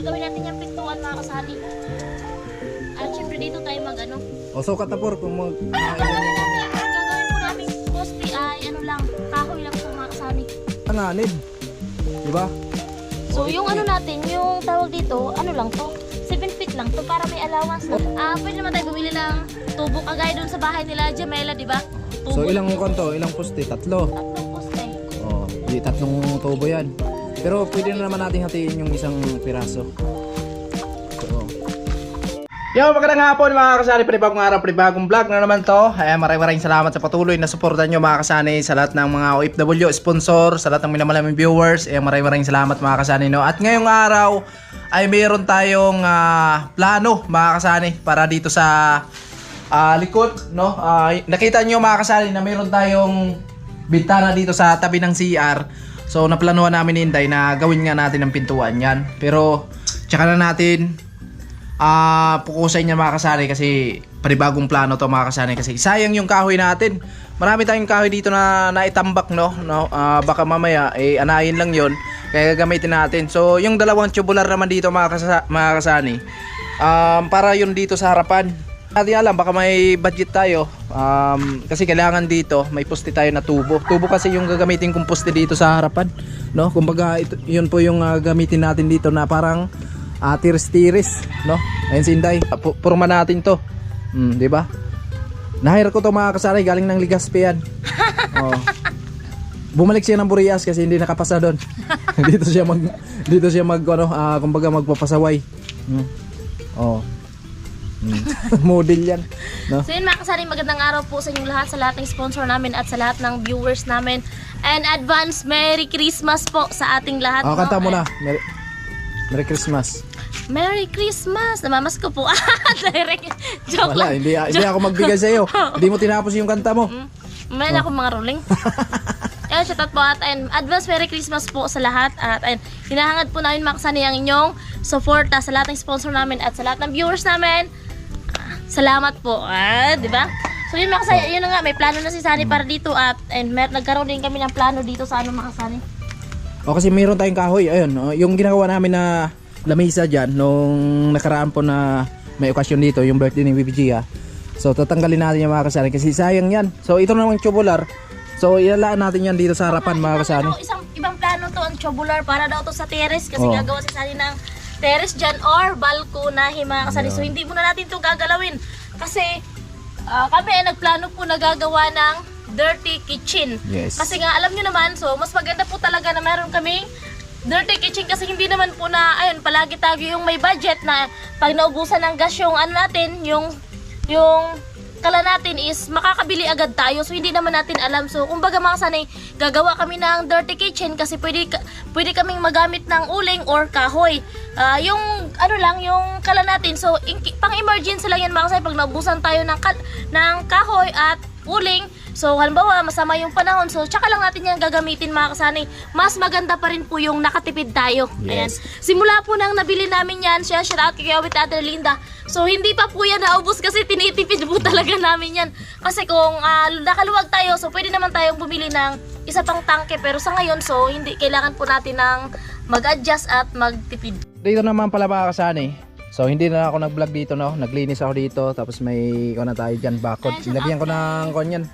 gagawin natin yung pintuan mga kasali. At syempre dito tayo mag-ano. O so katapor kung mag... Gagawin po namin poste ay ano lang, kahoy lang po mga kasali. Anganid. Diba? So yung ano natin, yung tawag dito, ano lang to? 7 feet lang to para may allowance. Pwede naman tayo bumili ng tubo kagaya doon sa bahay nila Jamela, di ba? So ilang kanto? Ilang poste? Tatlo. Tatlong poste. Oh, di tatlong tubo yan. Pero pwede na naman natin hatiin yung isang piraso. So, yo, magandang hapon mga kasani, panibagong araw, panibagong vlog na naman to. Maraming salamat sa patuloy na suporta nyo mga kasani, sa lahat ng mga OFW, sponsor, sa lahat ng minamalaming viewers. Maraming salamat mga kasani, no? At ngayong araw ay mayroon tayong plano mga kasani para dito sa likod, no? Nakita nyo mga kasani na mayroon tayong bintana dito sa tabi ng CR. So naplanuhan namin ni Inday na gawin nga natin ang pintuan yan. Pero tsaka na natin pukusan niya mga kasani kasi panibagong plano to mga kasani kasi sayang yung kahoy natin. Marami tayong kahoy dito na naitambak, no? Baka mamaya anayin lang yon kaya gagamitin natin. So yung dalawang tubular naman dito mga kasani, para yun dito sa harapan. Hindi alam, baka may budget tayo kasi kailangan dito may poste tayo na tubo. Tubo kasi yung gagamitin kong poste dito sa harapan, no? Kumbaga yun po yung gamitin natin dito na parang tiris-tiris, no? Ayun si Inday, purma natin to. Di ba? Na-hire ko to mga kasari, galing ng Legazpi yan. Oh. Bumalik siya ng Burias kasi hindi nakapasa doon. dito siya mag kumbaga magpapasaway. Oh. Model yan, no? So yun mga kasari, magandang araw po sa inyong lahat, sa lahat ng sponsor namin at sa lahat ng viewers namin. And advance Merry Christmas po sa ating lahat. Kanta mo na. Merry Christmas. Merry Christmas! Namamas ko po. Direct. Joke Wala, lang. hindi ako magbigay sa iyo. Hindi mo tinapos yung kanta mo. Mayroon ako mga rolling. Ayun, shoutout po at advance Merry Christmas po sa lahat. At ayun, hinahangad po namin mga kasani ang inyong suporta sa lahat ng sponsor namin at sa lahat ng viewers namin. Salamat po. Di ba? So yun mga kasani, yun na nga, may plano na si Sunny para dito at nagkaroon din kami ng plano dito sa ano mga kasani. O kasi mayroon tayong kahoy, ayun, yung ginagawa namin na lamesa dyan nung nakaraan po na may okasyon dito, yung birthday ni Bibi Gia. So tatanggalin natin yung mga kasani kasi sayang yan. So ito namang tubular. So ilalaan natin yan dito sa harapan mga kasani. Isang ibang plano to ang tubular para daw to sa terrace kasi gagawa si Sunny ng terrace dyan or balkonahe mga kasani. So hindi muna natin to gagalawin kasi kami ay nagplano po na gagawa ng dirty kitchen. Yes. Kasi nga alam nyo naman, so mas maganda po talaga na meron kaming dirty kitchen kasi hindi naman po na ayun palagi tayo yung may budget na pag naubusan ng gas yung ano natin, yung kala natin is makakabili agad tayo, so hindi naman natin alam. So kumbaga mga sanay, gagawa kami ng dirty kitchen kasi pwede kaming magamit ng uling or kahoy. Yung ano lang, yung kala natin, so pang emergency lang yan mga sanay pag naubusan tayo ng kahoy at uling. So halimbawa masama yung panahon, so tsaka lang natin yan gagamitin mga kasanay. Mas maganda pa rin po yung nakatipid tayo. Yes. Ayan. Simula po nang nabili namin yan, shout out kay Awit Ate Linda. So hindi pa po yan naubos kasi tinitipid po talaga namin yan. Kasi kung nakaluwag tayo, so pwede naman tayong bumili ng isa pang tangke. Pero sa ngayon, so hindi kailangan po natin ng mag-adjust at magtipid. Dito naman pala mga kasani. So hindi na ako nag-vlog dito, no? Naglinis ako dito, tapos may na tayo dyan, bakod. Ilagyan ko ng kanyan,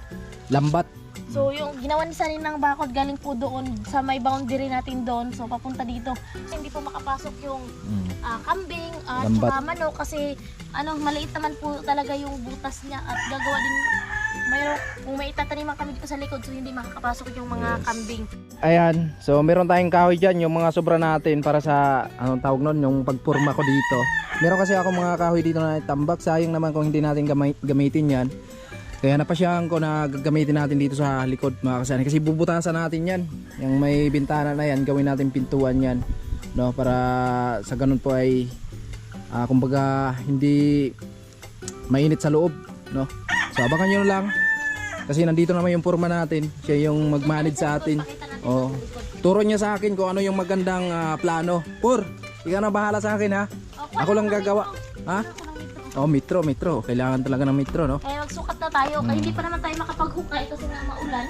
lambat. So yung ginawa ni Sunny ng bakod galing po doon sa may boundary natin doon. So papunta dito. Hindi po makapasok yung kambing at saka manok kasi maliit naman po talaga yung butas niya at gagawa din kung may itataniman kami dito sa likod, so hindi makakapasok yung mga kambing. Ayan, so meron tayong kahoy dyan, yung mga sobra natin para sa anong tawag nun, yung pagpurma ko dito. Meron kasi ako mga kahoy dito na tambak, sayang naman kung hindi natin gamitin yan. Kaya napasyahan ko na gagamitin natin dito sa likod mga kasani kasi bubutasan natin yan. Yung may bintana na yan, gawin natin pintuan yan, no? Para sa ganun po ay kumbaga hindi mainit sa loob, no? So abangan nyo lang kasi nandito naman yung purma natin, siya yung mag-manage sa atin. Turo niya sa akin kung ano yung magandang plano. Pur, ikaw na bahala sa akin ha. Ako lang gagawa. Ha? Metro. Kailangan talaga ng metro, no? Kaya magsukat na tayo. Kaya hindi pa naman tayo makapaghukay kasi nga maulan.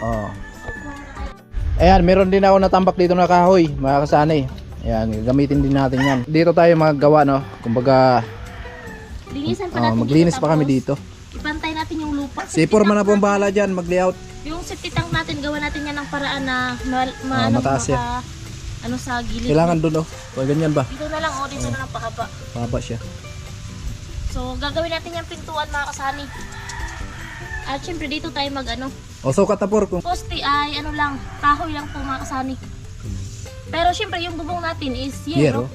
Ayan, meron din ako natambak dito na kahoy, mga kasani. Ayan, gagamitin din natin yan. Dito tayo maggawa, no? Kumbaga, Linisan pa natin maglinis dito, pa kami tapos dito. Ipantay natin yung lupa. Si Foreman na pong bahala dyan, mag-layout. Yung septic tank natin, gawa natin yan ng paraan na mataas yan. ano sa gilid. Kailangan doon, oh. Pag ganyan ba? Dito na lang, dito na lang pakaba. Pahaba siya. So, gagawin natin yung pintuan mga kasani. At syempre dito tayo O, sukat na por. poste ay lang, kahoy lang po mga kasani. Pero syempre yung bubong natin is Yero.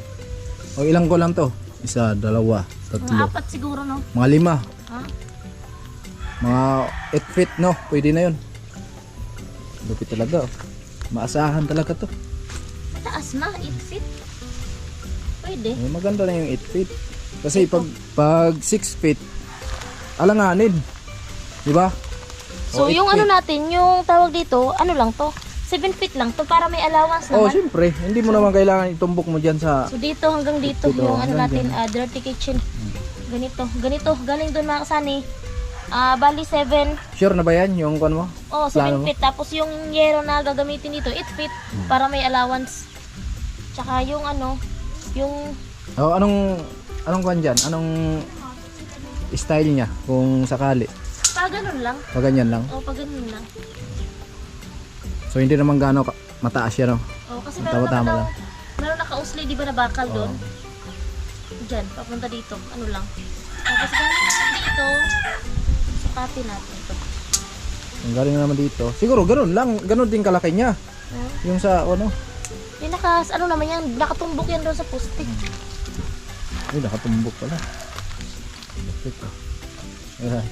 O, ilang ko lang to? Isa, dalawa, Mga tatlo. 4 siguro, no? Mga 5. Ha? Mga 8 feet, no? Pwede na yun. Lupit talaga, oh. Maasahan talaga to. Mataas na, 8 feet. Pwede. Maganda na yung 8 feet. Kasi pag 6 feet, alanganin. Di ba? So, O, 8 yung feet. natin, yung tawag dito, lang to? 7 feet lang to para may allowance Oh, naman. siyempre. Hindi mo naman kailangan itumbok mo dyan sa... So, dito hanggang dito, Dito, yung hanggang natin, dirty kitchen. Ganito, galing doon mga kasani. Bali 7, Sure na ba yan? Yung kwan mo? 7 Plano mo? feet. Tapos yung yero na gagamitin dito, 8 feet para may allowance. Tsaka yung yung Oh, anong kwan dyan? Anong style niya? Kung sakali. pag ganun lang. Pag ganyan lang. Pag ganun lang. So, hindi naman gaano mataas yan, no? Kasi Tama-tama lang. meron naka-usli, di ba na bakal doon? Diyan, papunta dito. Lang. Tapos galing naman dito, sukatin natin ito. Ang galing naman dito. Siguro, ganun lang. Ganun din kalaki niya. Yung sa, ano? Yung naman yan, nakatumbok yan doon sa poste. Ay, nakatumbok pala. Perfect, oh. Ayan.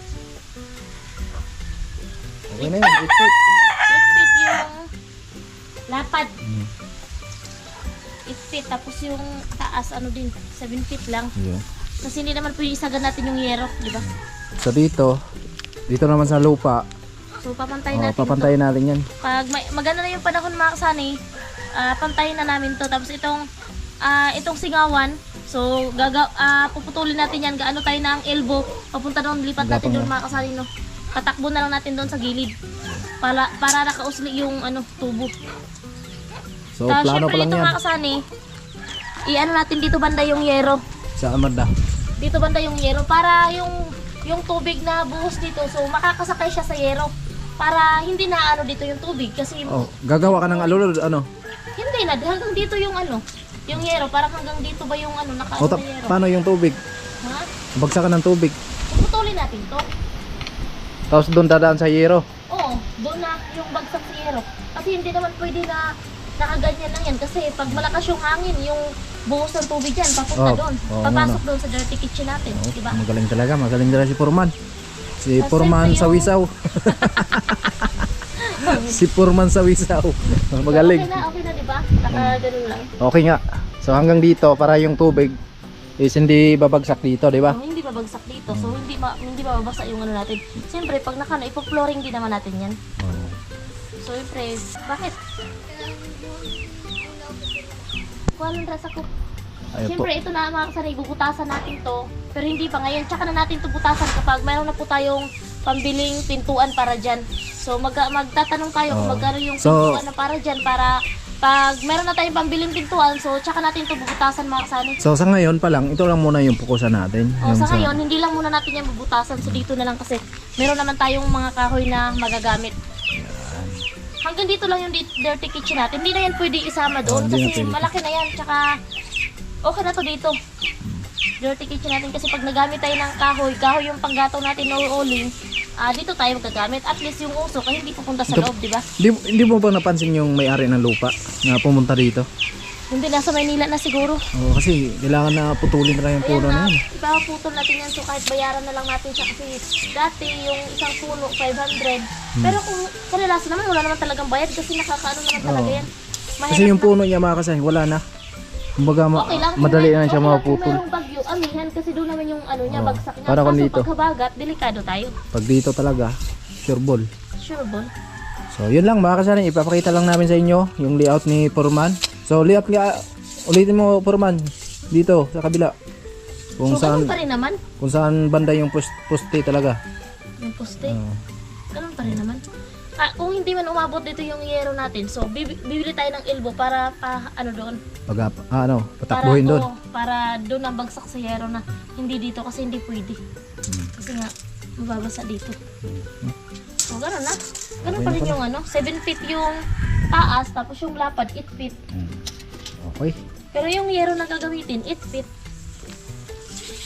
Okay na yun. 8 feet. 8 feet yung lapad. 8 feet, tapos yung taas, din, 7 feet lang. Yeah. Kasi hindi naman pwede isagan natin yung yero, di ba? So, dito naman sa lupa, So, papantayin natin papantayin natin yan. Pag maganda na yung panahon mga kasani, pantayin na namin to. Tapos itong singawan, so puputulin natin yan. Gaano tayo na ang elbow, papunta doon, lipat natin doon mga kasani, no? Katakbo na lang natin doon sa gilid. Para nakausli yung tubo. So, Tapos plano syempre pa lang dito yan. mga kasani, natin dito banda yung yero. Sa Amanda. Dito banda yung yero para yung tubig na buhos dito, so makakasakay siya sa yero. Para hindi na dito yung tubig kasi Oh, gagawa ka ng alulod, ano? hindi na hanggang dito yung yung yero, para hanggang dito ba yung O, nakaano na yero. paano yung tubig? Ha? Bagsakan ng tubig. Puputulin natin to. Tapos doon dadaan sa yero. Oo, doon na yung bagsak sa yero. Kasi hindi naman pwede na nakaganyan lang yan kasi pag malakas yung hangin, yung buhos ng tubig dyan, papunta doon. Papasok doon sa dirty kitchen natin, diba? Magaling talaga si Foreman. Si Kasi Foreman ito sa yung- Wisaw. Si Foreman sa Wisaw. Magaling. Okay na, diba? Ganun lang. Okay nga. So hanggang dito para yung tubig is hindi babagsak dito, di ba? Hindi babagsak dito, so hindi mababasa yung natin. Siyempre, pag ipo-flooring din naman natin yan. So, siyempre, bakit? Kuha ng dress ako. Ayun po. Siyempre, ito na mga kasari, bubutasan natin to. Pero hindi pa ngayon. Tsaka na natin to butasan kapag mayroon na po tayong pambiling pintuan para dyan. So, magtatanong kayo kung magkano yung pintuan na para dyan para pag meron na tayong pambiling pintuan, so tsaka natin to bubutasan mga kasani. So sa ngayon pa lang, ito lang muna yung pukusan natin. O, Yung sa ngayon, hindi lang muna natin yung bubutasan. So, dito na lang kasi meron naman tayong mga kahoy na magagamit. Hanggang dito lang yung dirty kitchen natin. Hindi na yan pwede isama doon hindi na kasi pwede. malaki na yan. Tsaka okay na to dito. Dirty kitchen natin kasi pag nagamit tayo ng kahoy yung panggatong natin no uling, dito tayo magagamit. At least yung usok ay hindi pupunta sa loob, di ba? Hindi mo ba napansin yung may-ari ng lupa na pumunta dito? Hindi, nasa Maynila na siguro. Oo, kasi kailangan na putulin na lang yung puno na yun. Ipaputol natin yan so kahit bayaran na lang natin siya kasi dati yung isang puno 500. Pero kung kalalasan naman wala naman talagang bayad kasi nakakaano naman talaga yan. Kasi yung puno niya mga kasay, wala na. Kumbaga Okay lang, madali na siya okay lang kung mapuputol. merong bagyo, amihan kasi doon naman yung niya, bagsak niya. para kung Kaso dito. pagkabagat, delikado tayo. Pag dito talaga, sure ball. Sure, Bon. So yun lang mga kasari, ipapakita lang namin sa inyo yung layout ni Foreman. So layout nga, ulitin mo Foreman, dito sa kabila. Kung So, ganun saan, pa rin naman. kung saan banda yung poste talaga. Yung poste. Ganun pa rin naman. kung hindi man umabot dito yung yero natin, so bibili tayo ng elbow para ano doon. Patakbuhin doon. Para doon ang bagsak sa yero na hindi dito kasi hindi pwede. Kasi nga mababasa dito. So gano'n na. Gano'n pa rin yung 7 feet yung taas tapos yung lapad 8 feet. Okay. Pero yung yero na gagamitin 8 feet.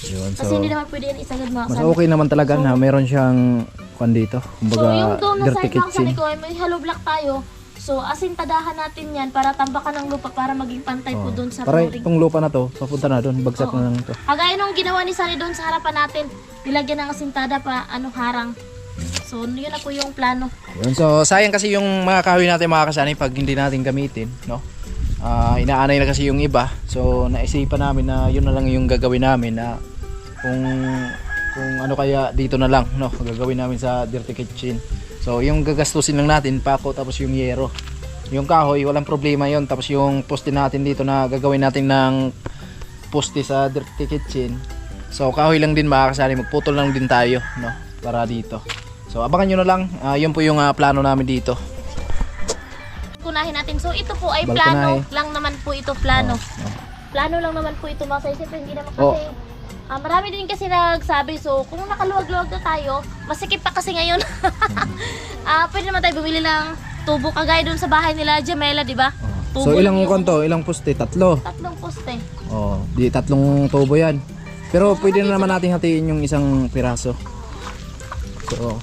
Yun, Kasi hindi naman pwede yan isagad mga mas kasama. okay naman talaga na meron siyang kwan dito. Kumbaga, So yung doon na dirty side mga kitchen. kasama ko ay may hollow block tayo. So asintadahan natin yan para tambakan ng lupa para maging pantay po doon sa Para flooring. itong lupa na to, papunta na doon, bagsak Oo. na lang to. Kagaya nung ginawa ni Sunny doon sa harapan natin, nilagyan ng asintada pa harang. So yun na po yung plano. Yun, so sayang kasi yung mga kahoy natin mga kasani pag hindi natin gamitin, no? Inaanay na kasi yung iba. So naisipan namin na yun na lang yung gagawin namin na kung ano kaya dito na lang, no? Gagawin namin sa dirty kitchen. So yung gagastusin lang natin pako tapos yung yero. Yung kahoy walang problema yon, tapos yung poste natin dito na gagawin natin ng poste sa dirty kitchen. So kahoy lang din mga kasani, magputol lang din tayo, no? Para dito. So abangan nyo na lang, yun po yung plano namin dito. Kunahin natin. So ito po ay Balkonahe. plano lang naman po ito, plano. Plano lang naman po ito mga siyempre hindi naman kasi marami din kasi nagsabi, so kung nakaluwag-luwag na tayo, masikip pa kasi ngayon. Pwede naman tayo bumili ng tubo kagaya dun sa bahay nila Jamela, di ba? So ilang konto, ilang poste? Tatlo. Tatlong poste. Di tatlong tubo yan. Pero pwede na naman natin hatiin yung isang piraso. So,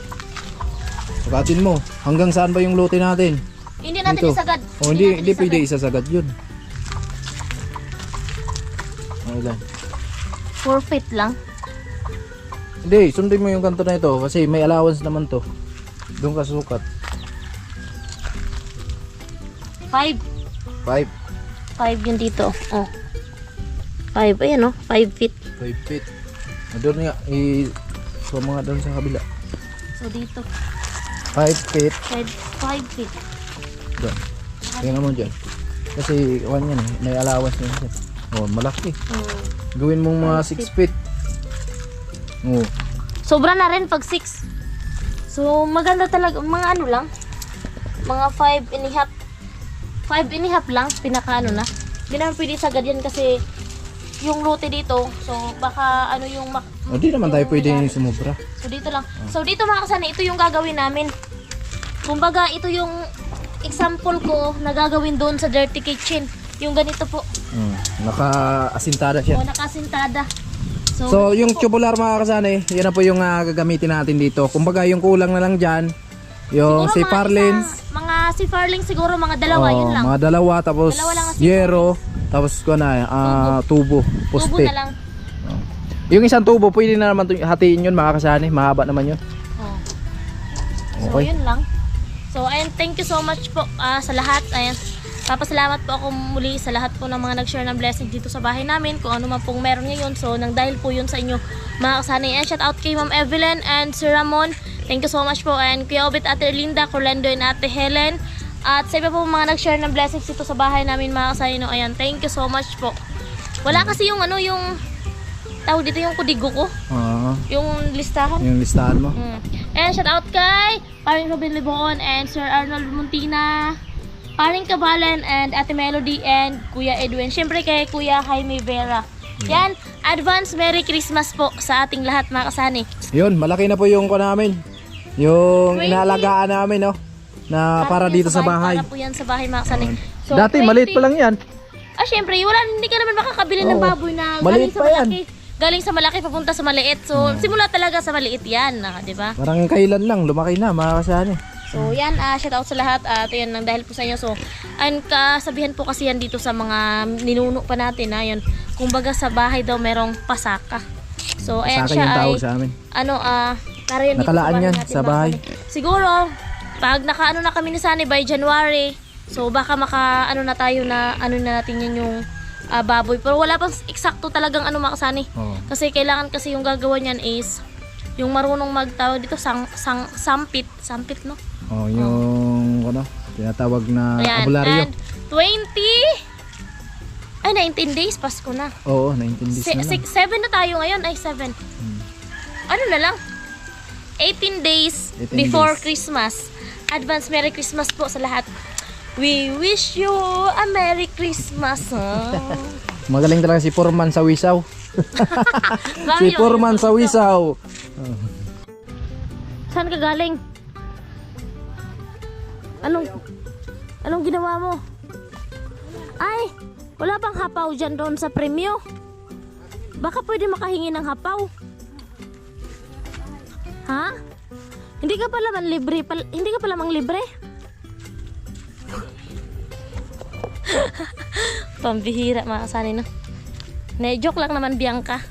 sukatin mo. Hanggang saan ba yung lote natin? Hindi natin Dito. isagad. Hindi pwede isasagad yun. Ilan? 4 feet lang. Hindi, sundin mo yung kanto na ito kasi may allowance naman to. Doon ka sukat. 5. 5. 5 yun dito. 5, ayan 5 feet. 5 feet. Doon nga, so mga doon sa kabila. So dito, 5 feet. 5 feet. Doon. Tingnan mo dyan. Kasi, yan may allowance na yun. Malaki. Gawin mong mga 6 feet. Sobra na rin pag 6. So maganda talaga, mga ano lang. Mga 5 and a half. 5 and a half lang, pinaka na. Hindi naman pwede sagad yan kasi yung lote dito, so baka yung Hindi naman tayo pwede yung sumubra. So dito lang. So dito mga kasana, ito yung gagawin namin. Kumbaga ito yung example ko na gagawin doon sa dirty kitchen. Yung ganito po. Naka-asintada siya. Nakasintada. So yung tubular mga kasane, yan na po yung gagamitin natin dito. Kumbaga yung kulang na lang dyan, yung si Farlins. Mga si Farlins siguro mga dalawa, yun lang. Mga dalawa, tapos Dalawa lang na yero, tapos tubo, Tubo poste. na lang. Yung isang tubo, pwede na naman hatiin yun mga kasane, mahaba naman yun. So Okay. yun lang. So and thank you so much po sa lahat. Ayan. Papasalamat po ako muli sa lahat po ng mga nag-share ng blessing dito sa bahay namin. Kung ano man pong meron ngayon. So nang dahil po yun sa inyo mga kasanay. And shout out kay Ma'am Evelyn and Sir Ramon. Thank you so much po. And Kuya Obet, Ate Linda, Corlando and Ate Helen. At sa iba po mga nag-share ng blessings dito sa bahay namin mga kasanay. No? Ayan, thank you so much po. Wala kasi yung yung tawag dito yung kudigo ko. Yung listahan. Yung listahan mo. And shout out kay Paring Robin Libon and Sir Arnold Muntina, Paring Kabalan and Ate Melody and Kuya Edwin. Siyempre kay Kuya Jaime Vera. Yan, advance Merry Christmas po sa ating lahat mga kasani. Yun, malaki na po yung namin. Yung 20. inaalagaan namin, no? Na para po yan dito sa bahay. Para po yan sa bahay mga kasani. So, Dati 20. maliit pa lang yan. Siyempre, hindi ka naman makakabili ng Oo. baboy na Maliit galing sa pa yan. malaki. Galing sa malaki papunta sa maliit. So, simula talaga sa maliit yan, di ba? Parang kailan lang, lumaki na mga kasane. So yan, shout out sa lahat at yan nang dahil po sa inyo. So, ang kasabihan po kasi yan dito sa mga ninuno pa natin na yun. Kumbaga sa bahay daw merong pasaka. So ayan Pasaka siya yung tawag ay sa amin. para yan dito Nakalaan yan natin sa bahay. Siguro pag nakaano na kami ni Sunny by January, so baka na tayo na na natin yan yung baboy. Pero wala pang eksakto talagang makasani. Kasi kailangan kasi yung gagawa niyan is yung marunong magtawag dito sampit no? Yung tinatawag na abularyo. And 19 days, Pasko na. Oo, 19 days na lang. 7 na tayo ngayon, 7. Ano na lang? 18 days 18 before days. Christmas. Advance Merry Christmas po sa lahat. We wish you a Merry Christmas. Magaling talaga si Foreman sa Wisaw. Si Mario, Foreman sa Wisaw. Saan ka galing? Anong ginawa mo? Ay, wala bang hapaw dyan doon sa premyo? Baka pwede makahingi ng hapaw. Ha? Hindi ka pala man libre, hindi ka pala mang libre? Pambihira mga kasani no. Na joke lang naman Bianca.